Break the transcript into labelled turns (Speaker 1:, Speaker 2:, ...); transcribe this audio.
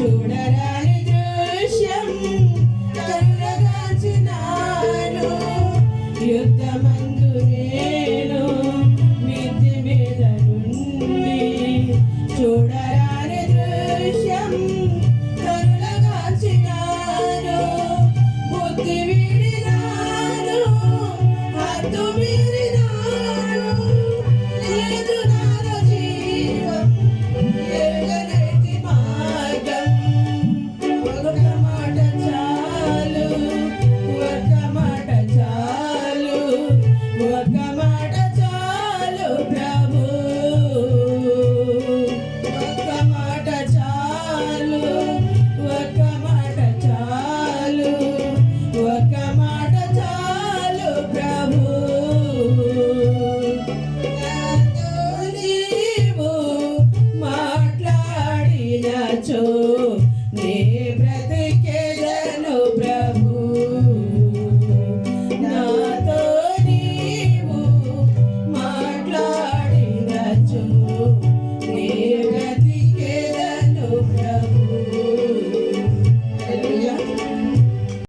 Speaker 1: చూడరాని దృశ్యం కళ్ళగాచినాను యుద్ధమందు నేను మిద్ది మీద నుండి చూడరాని దృశ్యం కళ్ళగాచినాను బుద్ధి వీడినాను హద్దు మీరినాను లేదు నాలో జీవం ఎరుగనైతి మార్గం ఒక మాట చాలు ఒక మాట చాలు ఒక మాట చాలు ప్రభు ఒక మాట చాలు ఒక మాట చాలు ఒక మాట చాలు ప్రభు నాతో నీవు మాట్లాడినచో